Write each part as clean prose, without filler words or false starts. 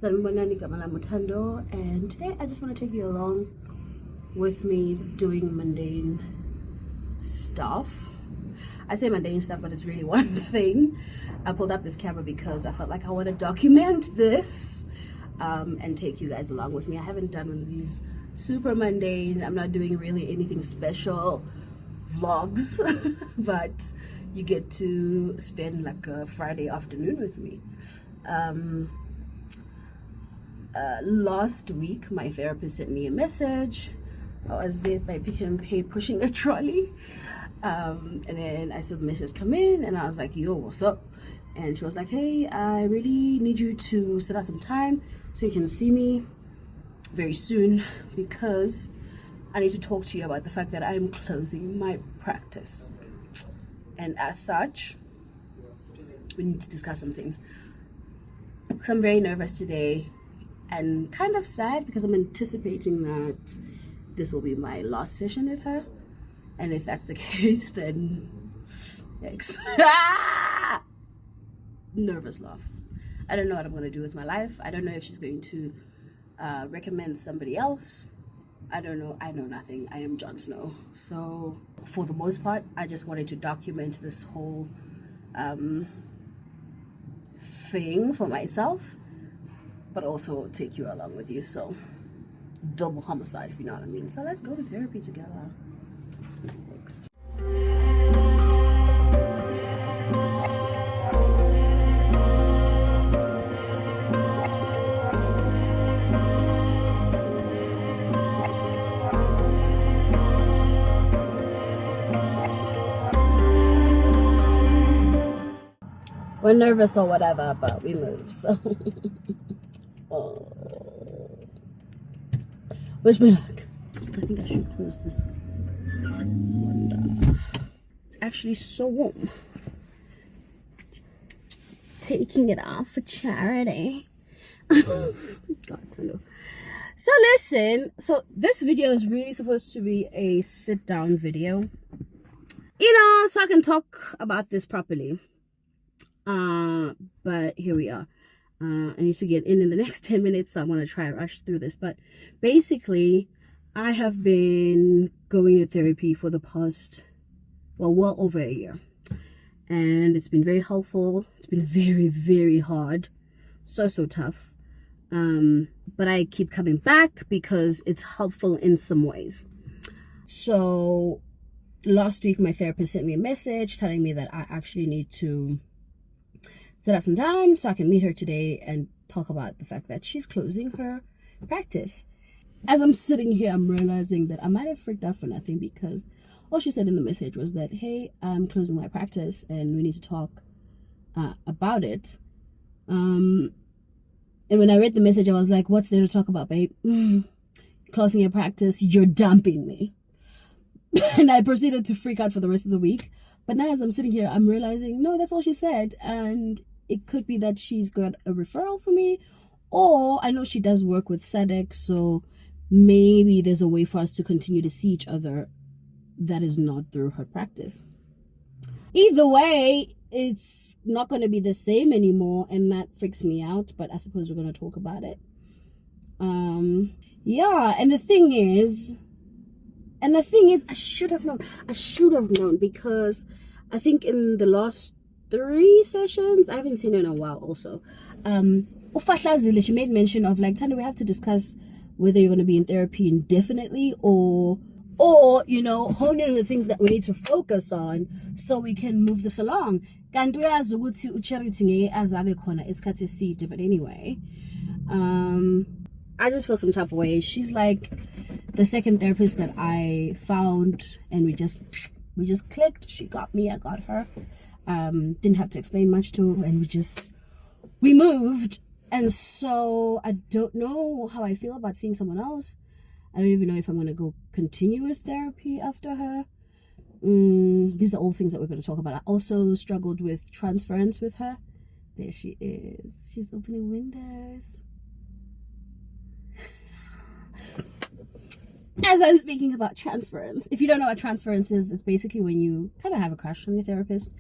Thando, and today I just want to take you along with me doing mundane stuff. I say mundane stuff, but it's really one thing. I pulled up this camera because I felt like I want to document this and take you guys along with me. I haven't done one of these super mundane, I'm not doing really anything special vlogs, but you get to spend like a Friday afternoon with me. Last week my therapist sent me a message. I was there by Pick and Pay pushing a trolley, and then I saw the message come in and I was like, yo, what's up? And she was like, hey, I really need you to set out some time so you can see me very soon, because I need to talk to you about the fact that I'm closing my practice, and as such we need to discuss some things. So I'm very nervous today and kind of sad because I'm anticipating that this will be my last session with her, and if that's the case, then yikes. Nervous laugh. I don't know what I'm going to do with my life. I don't know if she's going to recommend somebody else. I don't know. I know nothing. I am Jon Snow. So for the most part, I just wanted to document this whole thing for myself, but also take you along with you. So double homicide, if you know what I mean. So let's go to therapy together. Thanks. We're nervous or whatever, but we move. So, wish me luck. I think I should close this window. It's actually so warm. Taking it off for charity. God, Thando. So listen. So this video is really supposed to be a sit-down video. So I can talk about this properly. But here we are. I need to get in the next 10 minutes, so I'm going to try and rush through this. But basically, I have been going to therapy for the past, well over a year. And it's been very helpful. It's been very, very hard. So tough. But I keep coming back because it's helpful in some ways. So last week, my therapist sent me a message telling me that I actually need to set up some time so I can meet her today and talk about the fact that she's closing her practice. As I'm sitting here, I'm realizing that I might have freaked out for nothing, because all she said in the message was that, hey, I'm closing my practice and we need to talk about it. And when I read the message, I was like, what's there to talk about, babe? Closing your practice, you're dumping me. And I proceeded to freak out for the rest of the week. But now as I'm sitting here, I'm realizing, no, that's all she said. And it could be that she's got a referral for me, or I know she does work with SADC, so maybe there's a way for us to continue to see each other that is not through her practice. Either way, it's not going to be the same anymore, and that freaks me out, but I suppose we're going to talk about it. Yeah, and the thing is, I should have known, because I think in the last 3 sessions, I haven't seen her in a while also, she made mention of like, Thando, we have to discuss whether you're going to be in therapy indefinitely or hone in on the things that we need to focus on so we can move this along. But anyway, I just feel some type of way. She's like the second therapist that I found, and we just clicked. She got me, I got her. Didn't have to explain much to her, and we moved. And so I don't know how I feel about seeing someone else. I don't even know if I'm going to go continue with therapy after her. These are all things that we're going to talk about. I also struggled with transference with her. There she is. She's opening windows. As I'm speaking about transference, if you don't know what transference is, it's basically when you kind of have a crush on your therapist,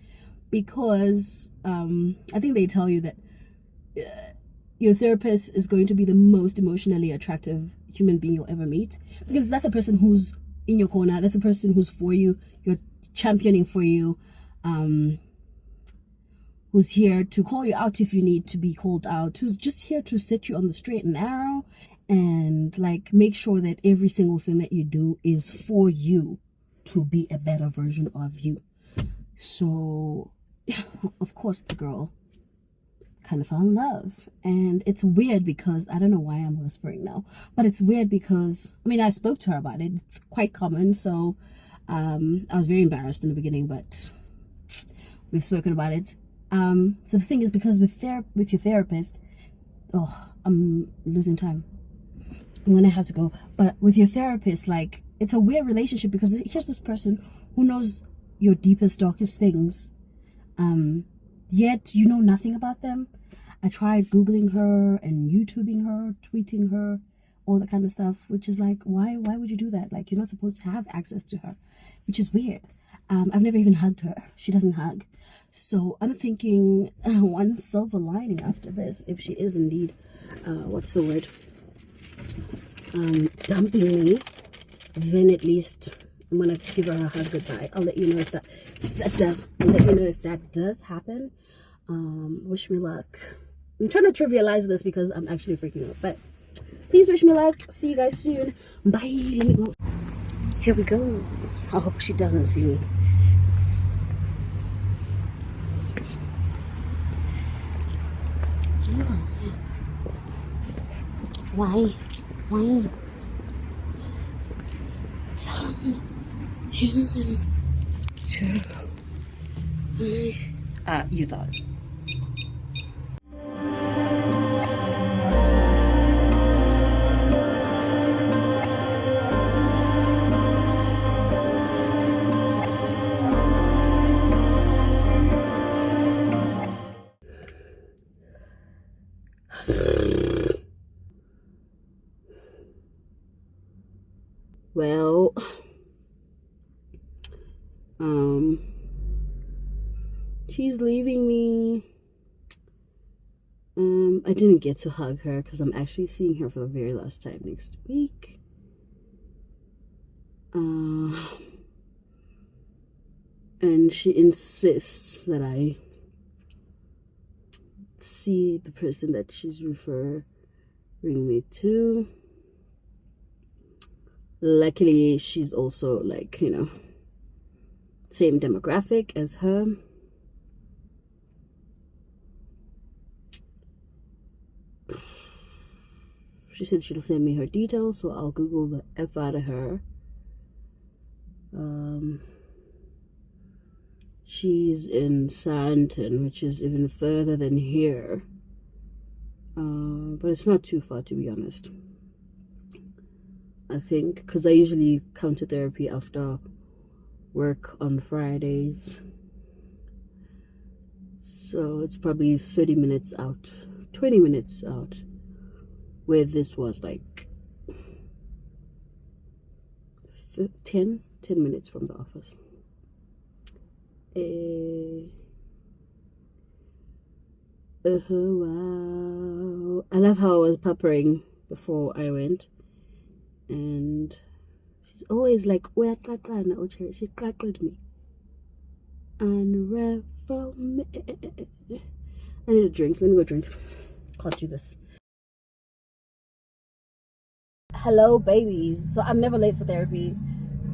because I think they tell you that your therapist is going to be the most emotionally attractive human being you'll ever meet, because that's a person who's in your corner. That's a person who's for you. You're championing for you. Who's here to call you out if you need to be called out, who's just here to set you on the straight and narrow and like make sure that every single thing that you do is for you to be a better version of you. So of course the girl kind of fell in love. And it's weird because I don't know why I'm whispering now, but it's weird because I spoke to her about it. It's quite common. So I was very embarrassed in the beginning, but we've spoken about it. So the thing is, because with your therapist, I'm losing time. I'm gonna have to go. But with your therapist, like, it's a weird relationship because here's this person who knows your deepest, darkest things, yet you know nothing about them. I tried Googling her and YouTubing her, tweeting her, all that kind of stuff, which is like, why would you do that? Like, you're not supposed to have access to her, which is weird. I've never even hugged her. She doesn't hug. So I'm thinking one silver lining after this, if she is indeed, what's the word? Dumping me, then at least I'm going to give her a hug goodbye. I'll let you know if that does happen. Wish me luck. I'm trying to trivialize this because I'm actually freaking out, but please wish me luck. See you guys soon. Bye. Let me go. Here we go. I hope she doesn't see me. Why? Tell him to. You thought. Well, she's leaving me. I didn't get to hug her because I'm actually seeing her for the very last time next week. And she insists that I see the person that she's referring me to. Luckily, she's also like, same demographic as her. She said she'll send me her details, so I'll Google the F out of her. She's in Sandton, which is even further than here. But it's not too far, to be honest. I think, because I usually come to therapy after work on Fridays. So it's probably 30 minutes out, 20 minutes out, where this was like 10 minutes from the office. Wow. I love how I was peppering before I went. And she's always like, where Qaqana or she qaqed me. Unravel me. I need a drink. Let me go drink. Can't do this. Hello, babies. So I'm never late for therapy.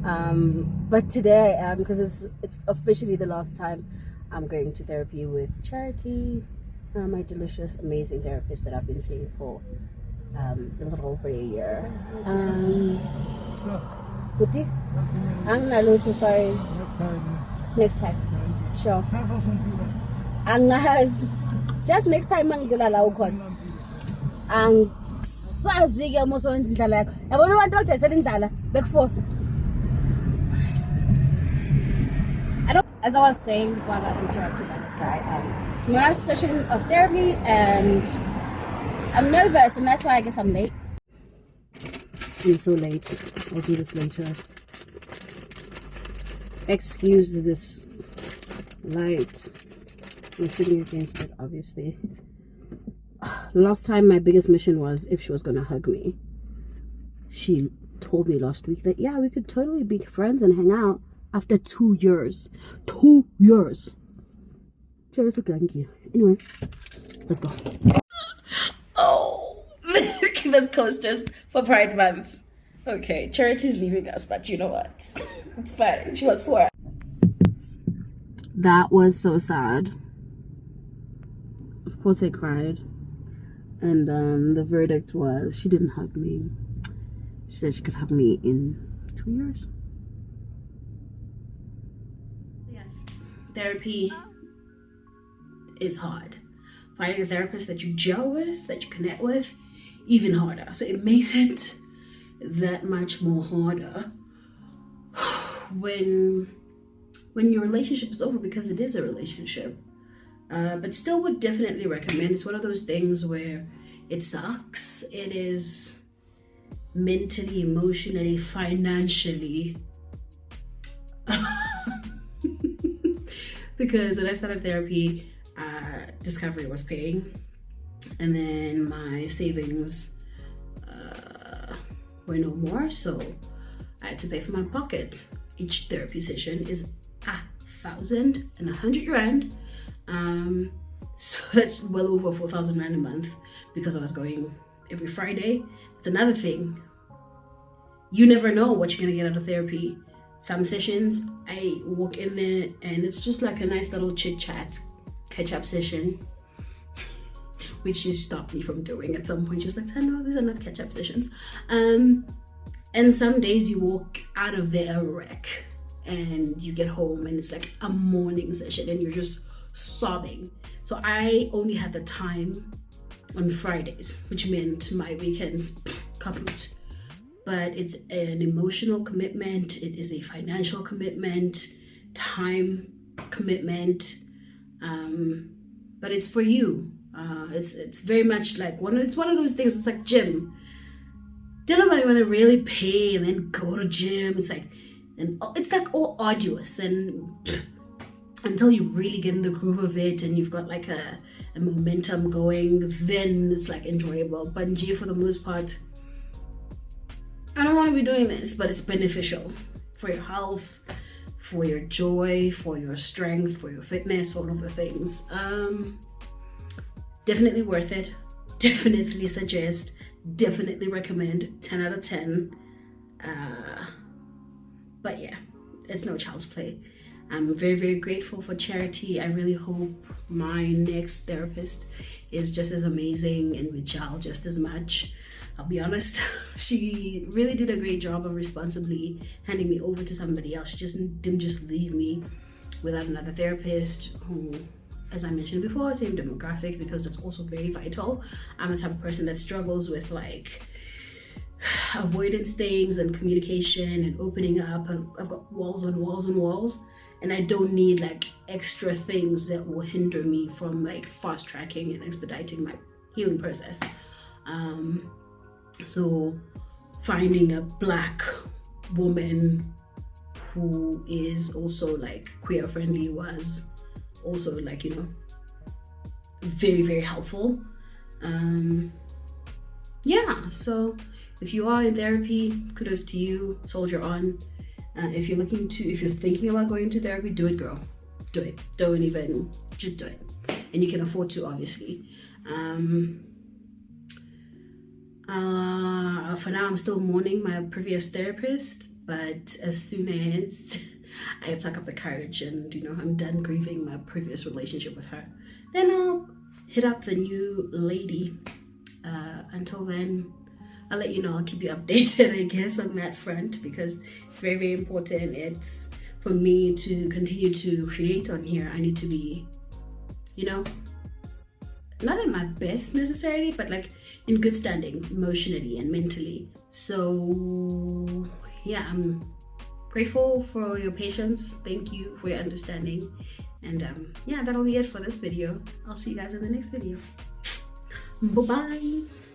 But today I am, because it's officially the last time I'm going to therapy with Charity, my delicious, amazing therapist that I've been seeing for a little over a year. Buti? Ang naluto, sorry. Next time. Sure. Angas. Just next time mangidlula la ukhona. Ang sazi ke mo so wenza indlala yakho. Yabona abantu abadesela indlala bekuforce. As I was saying before I got interrupted by that guy, it's my last session of therapy and I'm nervous, and that's why I guess I'm late. I'm so late. I'll do this later. Excuse this light. I'm shooting against it, obviously. Last time my biggest mission was if she was going to hug me. She told me last week that, yeah, we could totally be friends and hang out after 2 years. 2 years. Cheers, thank you. Anyway, let's go. Oh, those coasters for Pride Month. Okay, Charity's leaving us, but you know what? It's fine. She was 4. That was so sad. Of course I cried. And the verdict was she didn't hug me. She said she could hug me in 2 years. Yes, therapy is hard. Finding a therapist that you gel with, that you connect with, even harder. So it makes it that much more harder when your relationship is over, because it is a relationship. But still would definitely recommend. It's one of those things where it sucks. It is mentally, emotionally, financially. Because when I started therapy, Discovery was paying, and then my savings were no more, so I had to pay from my pocket. Each therapy session is 1,100 rand. So that's well over 4,000 rand a month, because I was going every Friday. It's another thing. You never know what you're gonna get out of therapy. Some sessions I walk in there and it's just like a nice little chit chat, catch up session, which she stopped me from doing at some point. She was like, "Thando, these are not catch up sessions." And some days you walk out of there a wreck, and you get home and it's like a morning session and you're just sobbing. So I only had the time on Fridays, which meant my weekends kaput. But it's an emotional commitment, it is a financial commitment, time commitment, but it's for you. It's very much like it's one of those things. It's like gym. Don't nobody want to really pay and then go to gym. It's like all arduous, and until you really get in the groove of it and you've got like a momentum going, then it's like enjoyable. But in G, for the most part, I don't want to be doing this, but it's beneficial for your health, for your joy, for your strength, for your fitness, all of the things. Definitely worth it. Definitely suggest. Definitely recommend. 10 out of 10. But yeah, it's no child's play. I'm very, very grateful for Charity. I really hope my next therapist is just as amazing and we gel just as much. I'll be honest, she really did a great job of responsibly handing me over to somebody else. She just didn't just leave me without another therapist who, as I mentioned before, same demographic, because that's also very vital. I'm the type of person that struggles with like avoidance things and communication and opening up, and I've got walls on walls and walls, and I don't need like extra things that will hinder me from like fast tracking and expediting my healing process. So finding a Black woman who is also like queer friendly was also like, you know, very, very helpful. Yeah, so if you are in therapy, kudos to you, soldier on. If you're thinking about going to therapy, do it, girl. Do it. Just do it. And you can afford to, obviously. For now, I'm still mourning my previous therapist, but as soon as I pluck up the courage and, you know, I'm done grieving my previous relationship with her, then I'll hit up the new lady. Until then, I'll let you know. I'll keep you updated, I guess, on that front, because it's very, very important. It's for me to continue to create on here. I need to be, you know, not at my best necessarily, but like in good standing emotionally and mentally. So yeah, I'm grateful for your patience. Thank you for your understanding. And yeah, that'll be it for this video. I'll see you guys in the next video. Bye-bye.